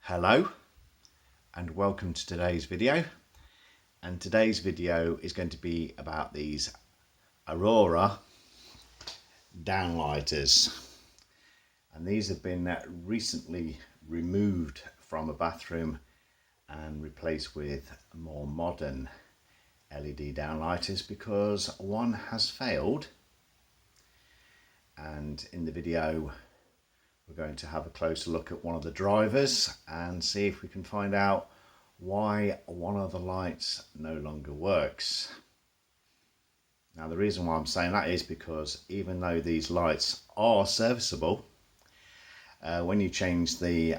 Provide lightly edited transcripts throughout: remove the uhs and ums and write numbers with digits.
Hello and welcome to today's video, and today's video is going to be about these Aurora Downlighters, and these have been recently removed from a bathroom and replaced with more modern LED downlighters because one has failed. And in the video we're going to have a closer look at one of the drivers and see if we can find out why one of the lights no longer works. Now the reason why I'm saying that is because even though these lights are serviceable, when you change the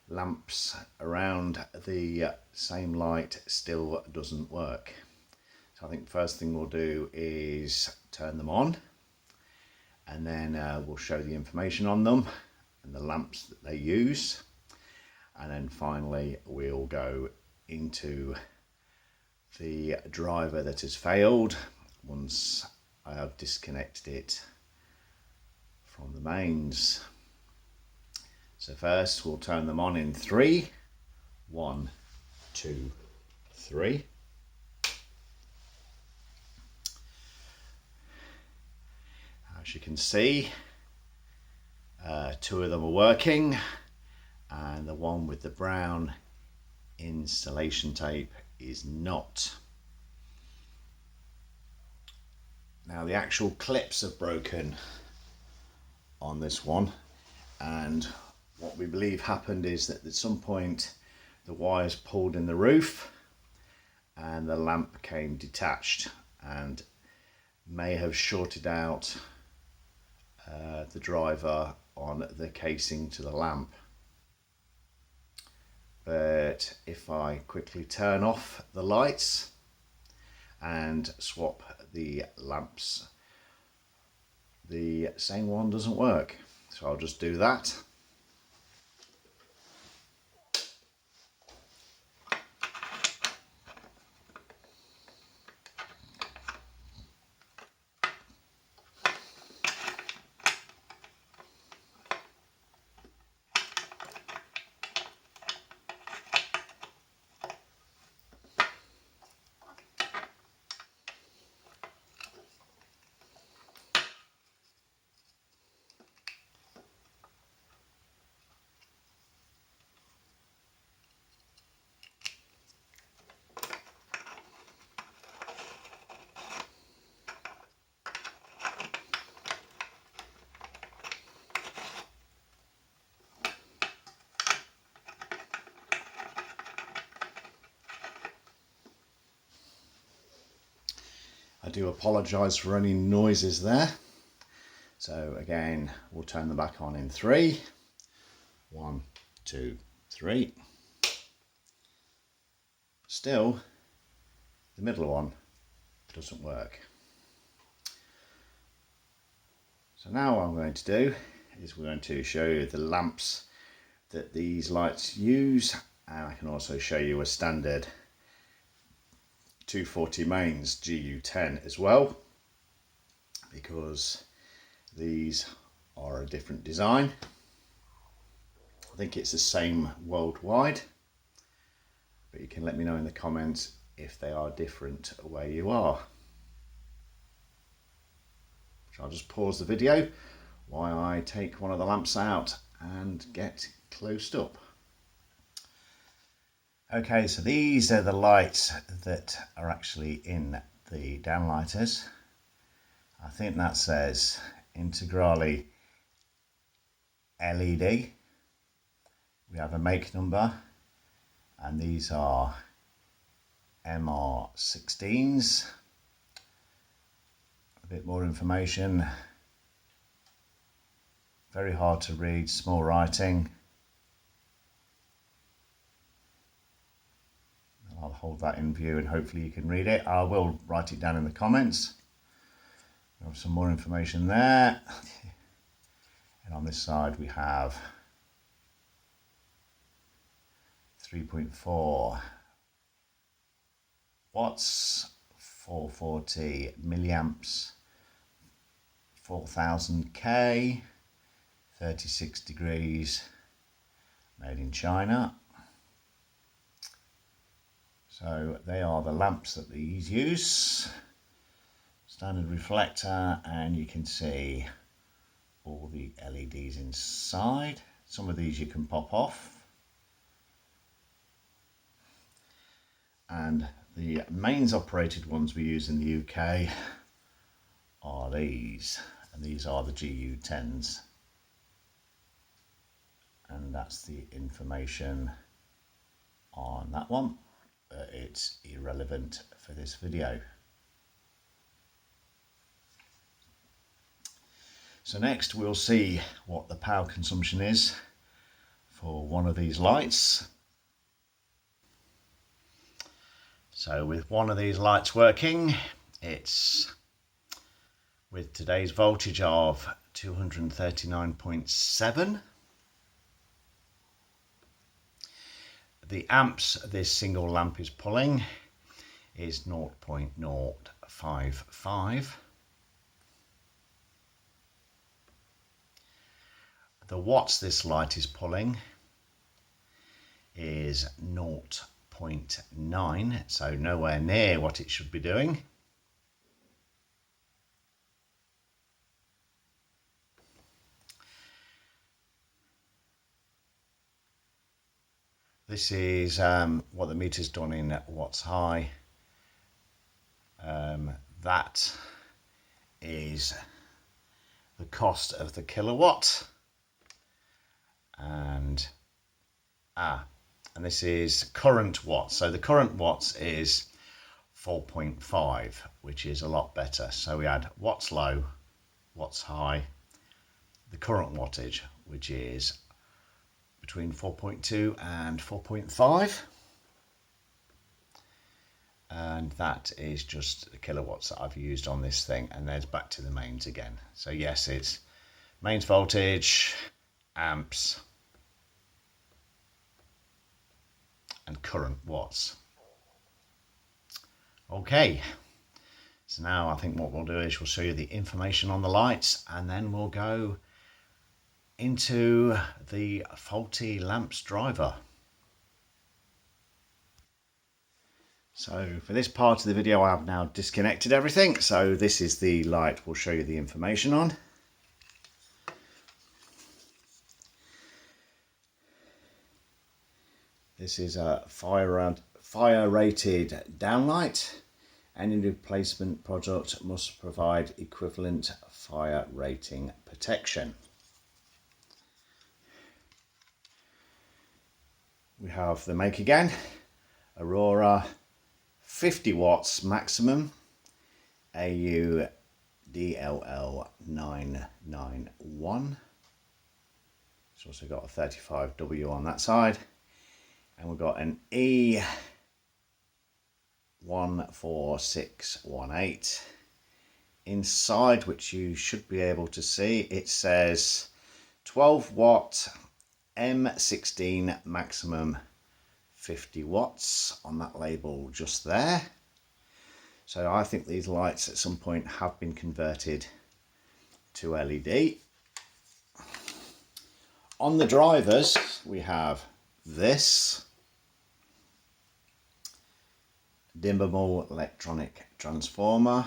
lamps around, the same light still doesn't work. So I think the first thing we'll do is turn them on, and then we'll show the information on them and the lamps that they use, and then finally we'll go into the driver that has failed once I have disconnected it from the mains. So first we'll turn them on in 3, 1, 2, 3. As you can see, 2 of them are working, and the one with the brown installation tape is not. Now the actual clips have broken on this one, and what we believe happened is that at some point the wires pulled in the roof and the lamp became detached and may have shorted out the driver on the casing to the lamp. But if I quickly turn off the lights and swap the lamps, the same one doesn't work. So I'll just do that. I do apologise for any noises there. So again, we'll turn them back on in 3, 1, 2, 3. Still, the middle one doesn't work. So now what I'm going to do is we're going to show you the lamps that these lights use, and I can also show you a standard 240 mains GU10 as well, because these are a different design. I think it's the same worldwide, but you can let me know in the comments if they are different where you are. So I'll just pause the video while I take one of the lamps out and get closed up. Okay, so these are the lights that are actually in the downlighters. I think that says Integrale LED. We have a make number, and these are MR16s. A bit more information. Very hard to read, small writing. I'll hold that in view and hopefully you can read it. I will write it down in the comments. We have some more information there. And on this side we have 3.4 watts, 440 milliamps, 4000 K, 36 degrees, made in China. So they are the lamps that these use. Standard reflector, and you can see all the LEDs inside. Some of these you can pop off. And the mains operated ones we use in the UK are these, and these are the GU10s, and that's the information on that one, but it's irrelevant for this video. So next we'll see what the power consumption is for one of these lights. So with one of these lights working, it's with today's voltage of 239.7. The amps this single lamp is pulling is 0.055. The watts this light is pulling is 0.9, so nowhere near what it should be doing. This is what the meter's done in watts high. That is the cost of the kilowatt. And this is current watts. So the current watts is 4.5, which is a lot better. So we had watts low, watts high, the current wattage, which is between 4.2 and 4.5. And that is just the kilowatts that I've used on this thing. And there's back to the mains again. So yes, it's mains voltage, amps, and current watts. Okay, so now I think what we'll do is we'll show you the information on the lights, and then we'll go into the faulty lamps driver. So for this part of the video I have now disconnected everything, so this is the light we'll show you the information on. This is a fire rated downlight. Any replacement product must provide equivalent fire rating protection. We have the make again, Aurora 50 watts maximum, AU DLL 991. It's also got a 35W on that side. And we've got an E14618 inside, which you should be able to see. It says 12 watt MR16 maximum 50 watts on that label just there. So I think these lights at some point have been converted to LED. On the drivers we have this dimmable electronic transformer,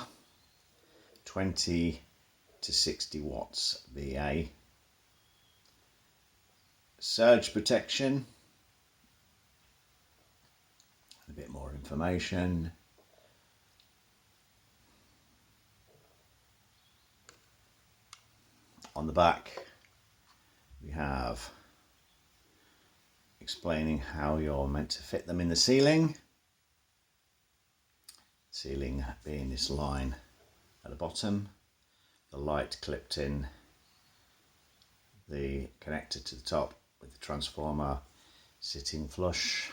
20 to 60 watts VA, surge protection, a bit more information, on the back we have explaining how you're meant to fit them in the ceiling. Ceiling being this line at the bottom, the light clipped in, the connector to the top with the transformer sitting flush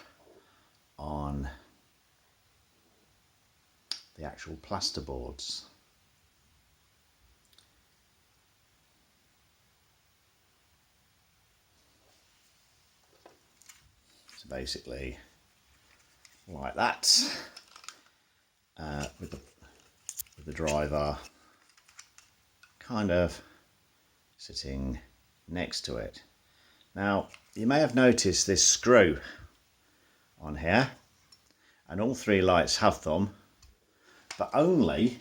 on the actual plasterboards. So basically like that. With the driver kind of sitting next to it. Now you may have noticed this screw on here, and all three lights have them, but only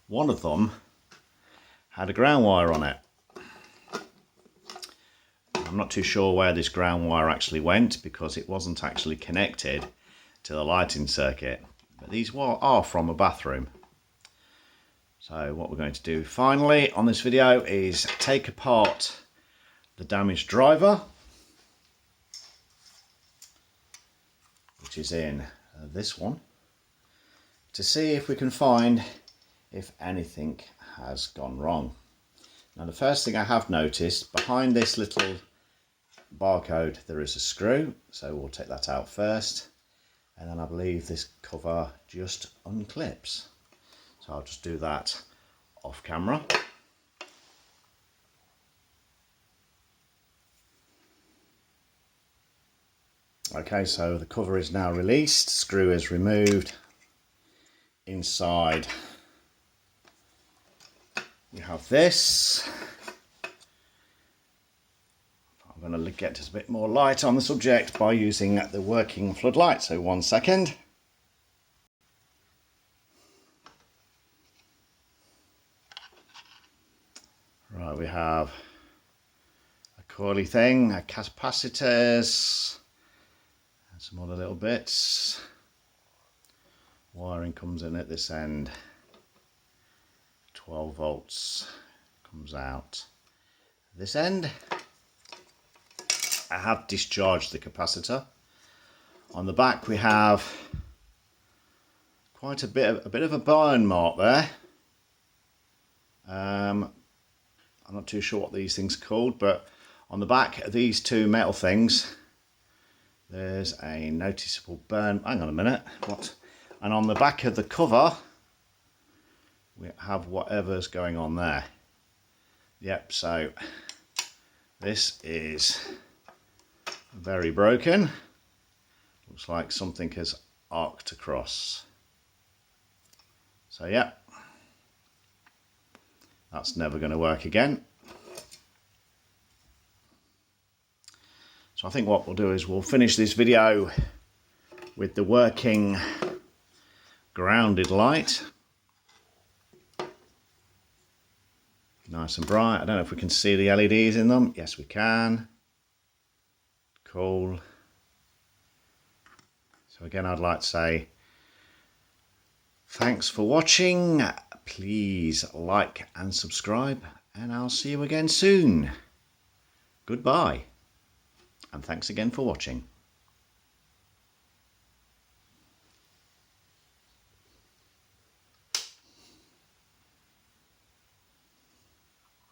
one of them had a ground wire on it. I'm not too sure where this ground wire actually went because it wasn't actually connected to the lighting circuit, but these are from a bathroom. So what we're going to do finally on this video is take apart the damaged driver, which is in this one, to see if we can find if anything has gone wrong. Now the first thing I have noticed, behind this little barcode there is a screw, so we'll take that out first, and then I believe this cover just unclips. So I'll just do that off camera. Okay, so the cover is now released, screw is removed. Inside you have this. I'm going to get a bit more light on the subject by using the working floodlight, so 1 second. Right, we have a coily thing, a capacitors, and some other little bits. Wiring comes in at this end. 12 volts comes out this end. I have discharged the capacitor. On the back we have quite a bit of a burn mark there. I'm not too sure what these things are called, but on the back of these two metal things there's a noticeable burn. Hang on a minute, what? And on the back of the cover we have whatever's going on there. Yep, so this is very broken. Looks like something has arced across. So yeah, that's never going to work again. So I think what we'll do is we'll finish this video with the working grounded light. Nice and bright. I don't know if we can see the LEDs in them. Yes, we can. Cool. So again, I'd like to say thanks for watching. Please like and subscribe, and I'll see you again soon. Goodbye, and thanks again for watching.